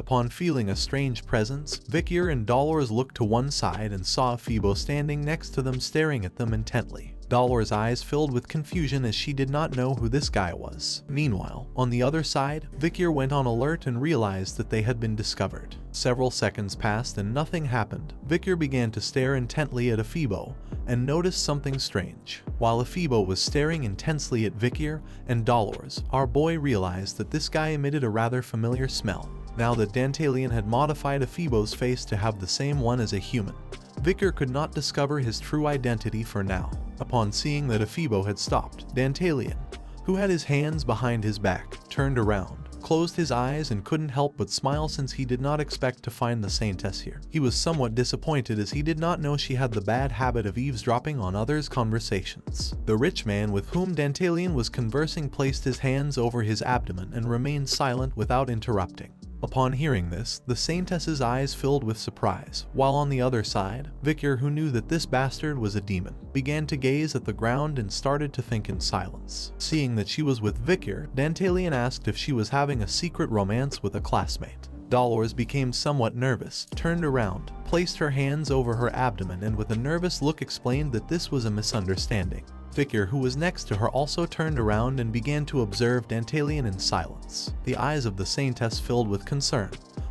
Upon feeling a strange presence, Vicar and Dolores looked to one side and saw Phoebo standing next to them staring at them intently. Dolores' eyes filled with confusion as she did not know who this guy was. Meanwhile, on the other side, Vicar went on alert and realized that they had been discovered. Several seconds passed and nothing happened. Vicar began to stare intently at Phoebo and noticed something strange. While Phoebo was staring intensely at Vicar and Dolores, our boy realized that this guy emitted a rather familiar smell. Now that Dantalian had modified Phoebo's face to have the same one as a human, Vicar could not discover his true identity for now. Upon seeing that Phoebo had stopped, Dantalian, who had his hands behind his back, turned around, closed his eyes and couldn't help but smile since he did not expect to find the Saintess here. He was somewhat disappointed as he did not know she had the bad habit of eavesdropping on others' conversations. The rich man with whom Dantalian was conversing placed his hands over his abdomen and remained silent without interrupting. Upon hearing this, the Saintess's eyes filled with surprise, while on the other side, Vicar, who knew that this bastard was a demon, began to gaze at the ground and started to think in silence. Seeing that she was with Vicar, Dantalian asked if she was having a secret romance with a classmate. Dolores became somewhat nervous, turned around, placed her hands over her abdomen and with a nervous look explained that this was a misunderstanding. Vicar, who was next to her, also turned around and began to observe Dantalian in silence. The eyes of the Saintess filled with concern.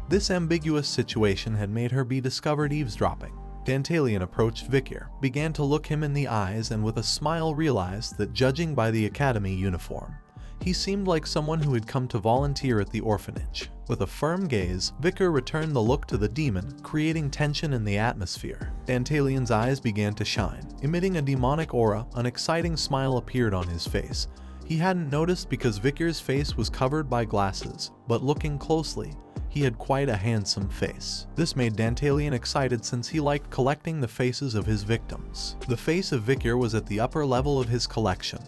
This ambiguous situation had made her be discovered eavesdropping. Dantalian approached Vicar, began to look him in the eyes and with a smile realized that judging by the academy uniform, he seemed like someone who had come to volunteer at the orphanage. With a firm gaze, Vicar returned the look to the demon, creating tension in the atmosphere. Dantalian's eyes began to shine, emitting a demonic aura. An exciting smile appeared on his face. He hadn't noticed because Vicar's face was covered by glasses, but looking closely, he had quite a handsome face. This made Dantalian excited since he liked collecting the faces of his victims. The face of Vicar was at the upper level of his collection.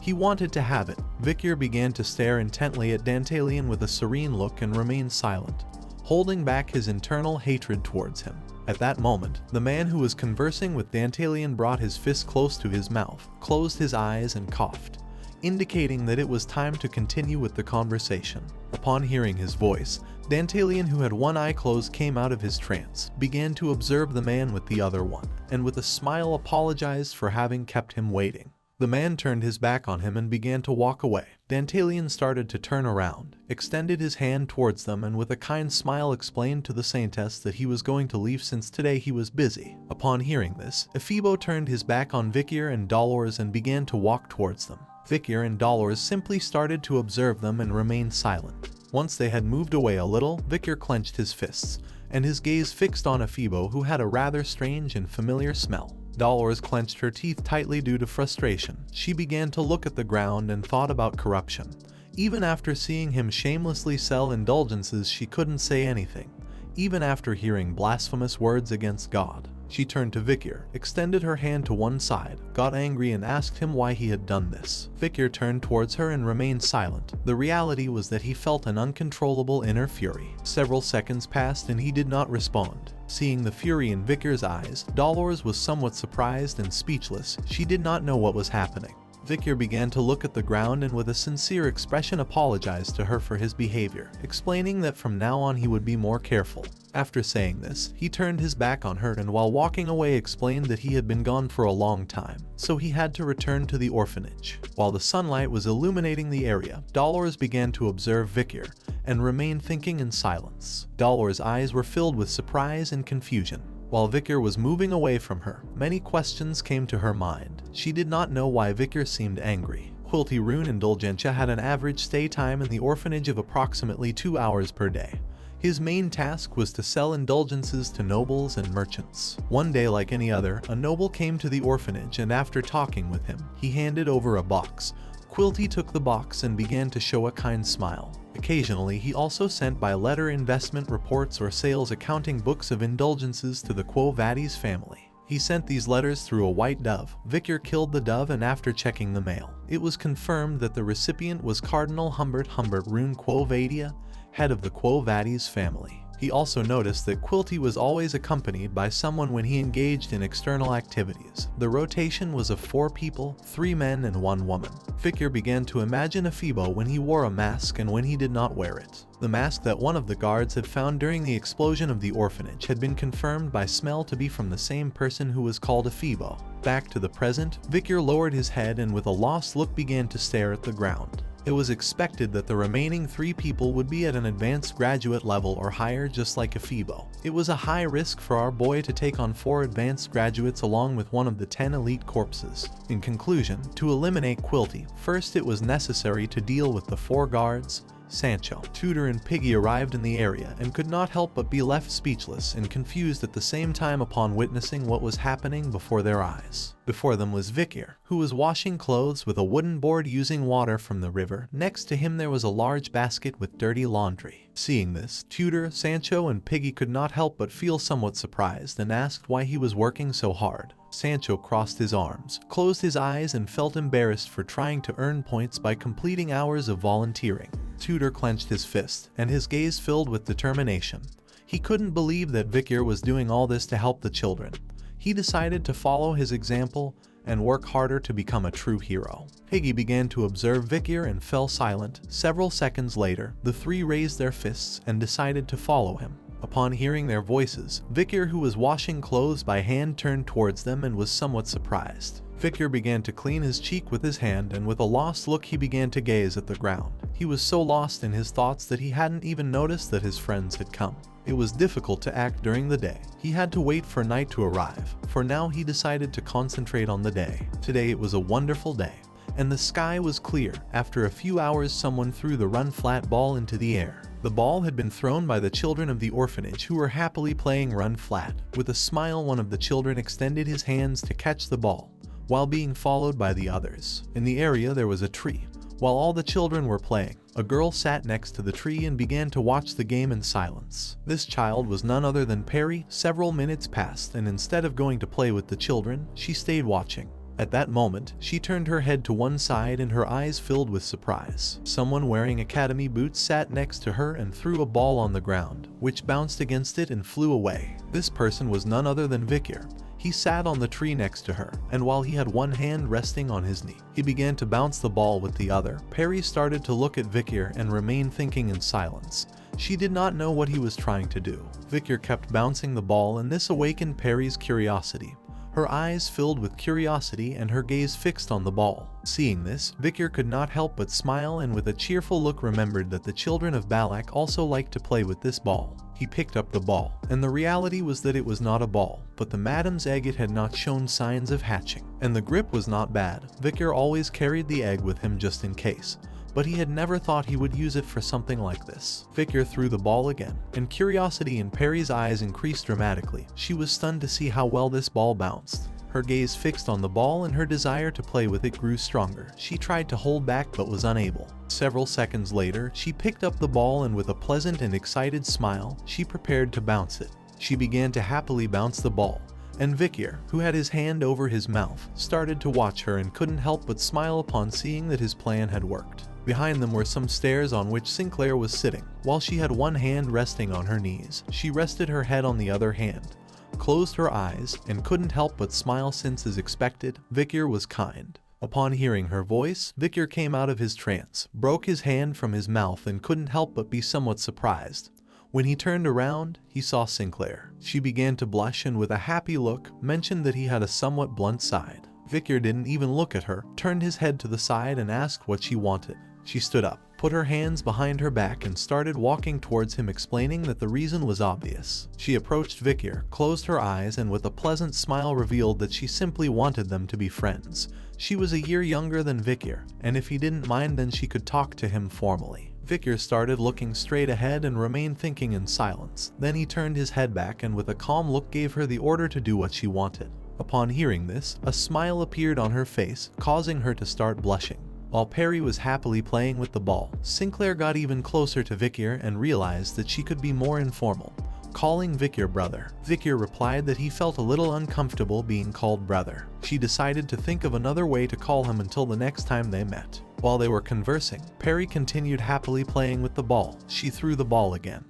He wanted to have it. Vicar began to stare intently at Dantalian with a serene look and remained silent, holding back his internal hatred towards him. At that moment, the man who was conversing with Dantalian brought his fist close to his mouth, closed his eyes and coughed, indicating that it was time to continue with the conversation. Upon hearing his voice, Dantalian, who had one eye closed, came out of his trance, began to observe the man with the other one, and with a smile apologized for having kept him waiting. The man turned his back on him and began to walk away. Dantalian started to turn around, extended his hand towards them and with a kind smile explained to the Saintess that he was going to leave since today he was busy. Upon hearing this, Phoebo turned his back on Vicar and Dolores and began to walk towards them. Vicar and Dolores simply started to observe them and remained silent. Once they had moved away a little, Vicar clenched his fists, and his gaze fixed on Phoebo, who had a rather strange and familiar smell. Dolores clenched her teeth tightly due to frustration. She began to look at the ground and thought about corruption. Even after seeing him shamelessly sell indulgences, she couldn't say anything. Even after hearing blasphemous words against God, she turned to Vicar, extended her hand to one side, got angry and asked him why he had done this. Vicar turned towards her and remained silent. The reality was that he felt an uncontrollable inner fury. Several seconds passed and he did not respond. Seeing the fury in Vicar's eyes, Dolores was somewhat surprised and speechless. She did not know what was happening. Vicar began to look at the ground and with a sincere expression apologized to her for his behavior, explaining that from now on he would be more careful. After saying this, he turned his back on her and while walking away explained that he had been gone for a long time, so he had to return to the orphanage. While the sunlight was illuminating the area, Dolores began to observe Vicar and remained thinking in silence. Dolores' eyes were filled with surprise and confusion. While Vicar was moving away from her, many questions came to her mind. She did not know why Vicar seemed angry. Quilty Rune Indulgentia had an average stay time in the orphanage of approximately 2 hours per day. His main task was to sell indulgences to nobles and merchants. One day, like any other, a noble came to the orphanage and after talking with him, he handed over a box. Quilty took the box and began to show a kind smile. Occasionally, he also sent by letter investment reports or sales accounting books of indulgences to the Quo Vadis family. He sent these letters through a white dove. Vicar killed the dove and after checking the mail, it was confirmed that the recipient was Cardinal Humbert Rune Quo Vadia, head of the Quo Vadis family. He also noticed that Quilty was always accompanied by someone when he engaged in external activities. The rotation was of 4 people, 3 men and 1 woman. Vicar began to imagine a Phoebo when he wore a mask and when he did not wear it. The mask that one of the guards had found during the explosion of the orphanage had been confirmed by smell to be from the same person who was called a Phoebo. Back to the present, Vicar lowered his head and with a lost look began to stare at the ground. It was expected that the remaining 3 people would be at an advanced graduate level or higher, just like a Phoebo. It was a high risk for our boy to take on 4 advanced graduates along with one of the 10 elite corpses. In conclusion, to eliminate Quilty, first it was necessary to deal with the 4 guards. Sancho, Tutor and Piggy arrived in the area and could not help but be left speechless and confused at the same time upon witnessing what was happening before their eyes. Before them was Vicar, who was washing clothes with a wooden board using water from the river. Next to him there was a large basket with dirty laundry. Seeing this, Tutor, Sancho and Piggy could not help but feel somewhat surprised and asked why he was working so hard. Sancho crossed his arms, closed his eyes and felt embarrassed for trying to earn points by completing hours of volunteering. Tutor clenched his fist, and his gaze filled with determination. He couldn't believe that Vicar was doing all this to help the children. He decided to follow his example and work harder to become a true hero. Piggy began to observe Vicar and fell silent. Several seconds later, the 3 raised their fists and decided to follow him. Upon hearing their voices, Vicar, who was washing clothes by hand, turned towards them and was somewhat surprised. Vicar began to clean his cheek with his hand and with a lost look he began to gaze at the ground. He was so lost in his thoughts that he hadn't even noticed that his friends had come. It was difficult to act during the day. He had to wait for night to arrive. For now he decided to concentrate on the day. Today it was a wonderful day, and the sky was clear. After a few hours someone threw the run-flat ball into the air. The ball had been thrown by the children of the orphanage who were happily playing run-flat. With a smile one of the children extended his hands to catch the ball, while being followed by the others. In the area there was a tree. While all the children were playing, a girl sat next to the tree and began to watch the game in silence. This child was none other than Perry. Several minutes passed and instead of going to play with the children, she stayed watching. At that moment, she turned her head to one side and her eyes filled with surprise. Someone wearing academy boots sat next to her and threw a ball on the ground, which bounced against it and flew away. This person was none other than Vicar. He sat on the tree next to her, and while he had one hand resting on his knee, he began to bounce the ball with the other. Perry started to look at Vicar and remained thinking in silence. She did not know what he was trying to do. Vicar kept bouncing the ball and this awakened Perry's curiosity. Her eyes filled with curiosity and her gaze fixed on the ball. Seeing this, Vicar could not help but smile and with a cheerful look remembered that the children of Balak also liked to play with this ball. He picked up the ball, and the reality was that it was not a ball, but the madam's egg. It had not shown signs of hatching, and the grip was not bad. Vicar always carried the egg with him just in case, but he had never thought he would use it for something like this. Vicar threw the ball again, and curiosity in Perry's eyes increased dramatically. She was stunned to see how well this ball bounced. Her gaze fixed on the ball and her desire to play with it grew stronger. She tried to hold back but was unable. Several seconds later, she picked up the ball and with a pleasant and excited smile, she prepared to bounce it. She began to happily bounce the ball, and Vicar, who had his hand over his mouth, started to watch her and couldn't help but smile upon seeing that his plan had worked. Behind them were some stairs on which Sinclair was sitting. While she had one hand resting on her knees, she rested her head on the other hand, closed her eyes, and couldn't help but smile since, as expected, Vicar was kind. Upon hearing her voice, Vicar came out of his trance, broke his hand from his mouth and couldn't help but be somewhat surprised. When he turned around, he saw Sinclair. She began to blush and with a happy look, mentioned that he had a somewhat blunt side. Vicar didn't even look at her, turned his head to the side and asked what she wanted. She stood up, put her hands behind her back and started walking towards him, explaining that the reason was obvious. She approached Vicar, closed her eyes and with a pleasant smile revealed that she simply wanted them to be friends. She was a year younger than Vicar, and if he didn't mind then she could talk to him formally. Vicar started looking straight ahead and remained thinking in silence. Then he turned his head back and with a calm look gave her the order to do what she wanted. Upon hearing this, a smile appeared on her face, causing her to start blushing. While Perry was happily playing with the ball, Sinclair got even closer to Vicar and realized that she could be more informal, calling Vicar brother. Vicar replied that he felt a little uncomfortable being called brother. She decided to think of another way to call him until the next time they met. While they were conversing, Perry continued happily playing with the ball. She threw the ball again,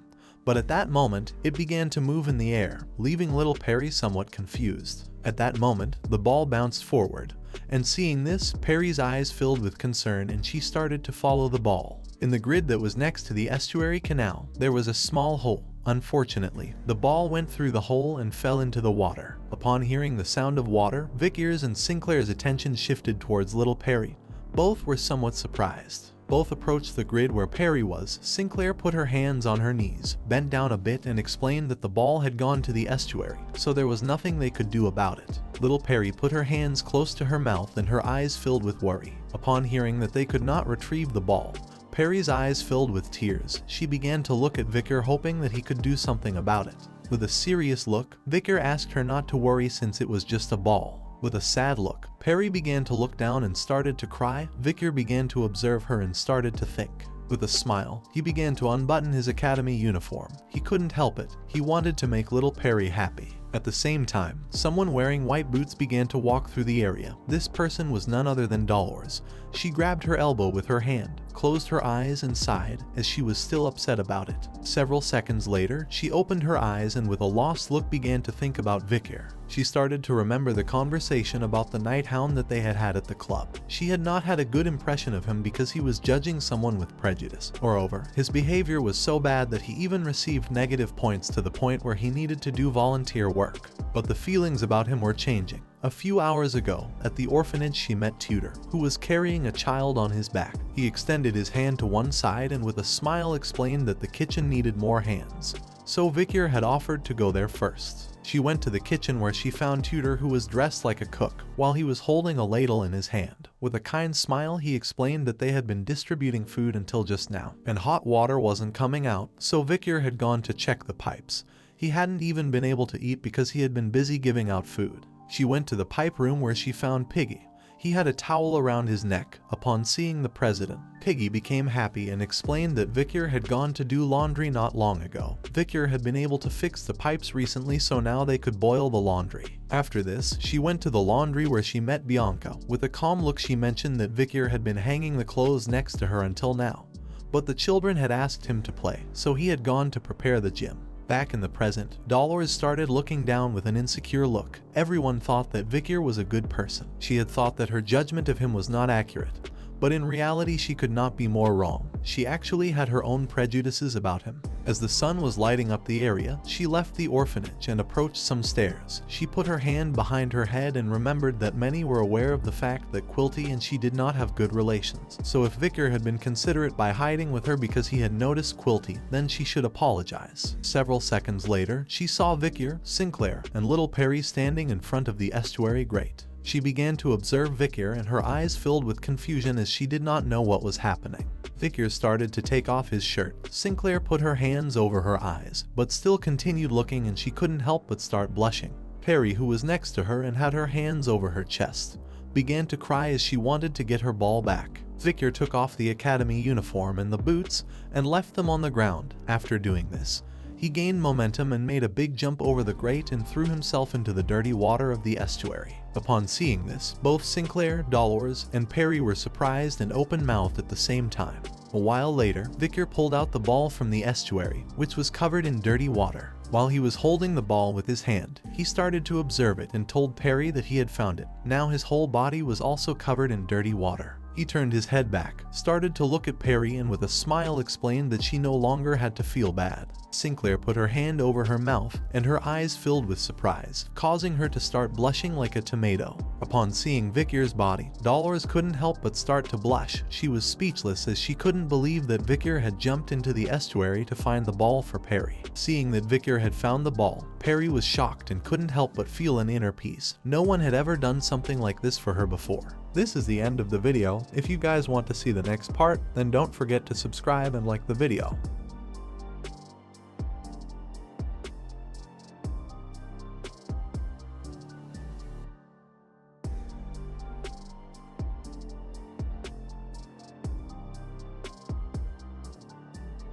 But at that moment, it began to move in the air, leaving little Perry somewhat confused. At that moment, the ball bounced forward, and seeing this, Perry's eyes filled with concern and she started to follow the ball. In the grid that was next to the estuary canal, there was a small hole. Unfortunately, the ball went through the hole and fell into the water. Upon hearing the sound of water, Vicar's and Sinclair's attention shifted towards little Perry. Both were somewhat surprised. Both approached the grid where Perry was. Sinclair put her hands on her knees, bent down a bit and explained that the ball had gone to the estuary, so there was nothing they could do about it. Little Perry put her hands close to her mouth and her eyes filled with worry. Upon hearing that they could not retrieve the ball, Perry's eyes filled with tears. She began to look at Vicar, hoping that he could do something about it. With a serious look, Vicar asked her not to worry since it was just a ball. With a sad look, Perry began to look down and started to cry. Vicar began to observe her and started to think. With a smile, he began to unbutton his academy uniform. He couldn't help it. He wanted to make little Perry happy. At the same time, someone wearing white boots began to walk through the area. This person was none other than Dolores. She grabbed her elbow with her hand, closed her eyes and sighed, as she was still upset about it. Several seconds later, she opened her eyes and with a lost look began to think about Vicar. She started to remember the conversation about the night hound that they had had at the club. She had not had a good impression of him because he was judging someone with prejudice. Moreover, his behavior was so bad that he even received negative points to the point where he needed to do volunteer work. But the feelings about him were changing. A few hours ago, at the orphanage, she met Tudor, who was carrying a child on his back. He extended his hand to one side and with a smile explained that the kitchen needed more hands. So Vicar had offered to go there first. She went to the kitchen where she found Tudor, who was dressed like a cook, while he was holding a ladle in his hand. With a kind smile, he explained that they had been distributing food until just now, and hot water wasn't coming out, so Vicar had gone to check the pipes. He hadn't even been able to eat because he had been busy giving out food. She went to the pipe room where she found Piggy. He had a towel around his neck. Upon seeing the president, Piggy became happy and explained that Vicar had gone to do laundry not long ago. Vicar had been able to fix the pipes recently, so now they could boil the laundry. After this, she went to the laundry where she met Bianca. With a calm look, she mentioned that Vicar had been hanging the clothes next to her until now. But the children had asked him to play, so he had gone to prepare the gym. Back in the present, Dolores started looking down with an insecure look. Everyone thought that Vicar was a good person. She had thought that her judgment of him was not accurate, but in reality she could not be more wrong. She actually had her own prejudices about him. As the sun was lighting up the area, she left the orphanage and approached some stairs. She put her hand behind her head and remembered that many were aware of the fact that Quilty and she did not have good relations. So if Vicar had been considerate by hiding with her because he had noticed Quilty, then she should apologize. Several seconds later, she saw Vicar, Sinclair, and little Perry standing in front of the estuary grate. She began to observe Vicar and her eyes filled with confusion as she did not know what was happening. Vicar started to take off his shirt. Sinclair put her hands over her eyes, but still continued looking and she couldn't help but start blushing. Perry, who was next to her and had her hands over her chest, began to cry as she wanted to get her ball back. Vicar took off the academy uniform and the boots and left them on the ground. After doing this, he gained momentum and made a big jump over the grate and threw himself into the dirty water of the estuary. Upon seeing this, both Sinclair, Dolores, and Perry were surprised and open-mouthed at the same time. A while later, Vicar pulled out the ball from the estuary, which was covered in dirty water. While he was holding the ball with his hand, he started to observe it and told Perry that he had found it. Now his whole body was also covered in dirty water. He turned his head back, started to look at Perry and with a smile explained that she no longer had to feel bad. Sinclair put her hand over her mouth and her eyes filled with surprise, causing her to start blushing like a tomato. Upon seeing Vicar's body, Dolores couldn't help but start to blush. She was speechless as she couldn't believe that Vicar had jumped into the estuary to find the ball for Perry. Seeing that Vicar had found the ball, Perry was shocked and couldn't help but feel an inner peace. No one had ever done something like this for her before. This is the end of the video. If you guys want to see the next part, then don't forget to subscribe and like the video.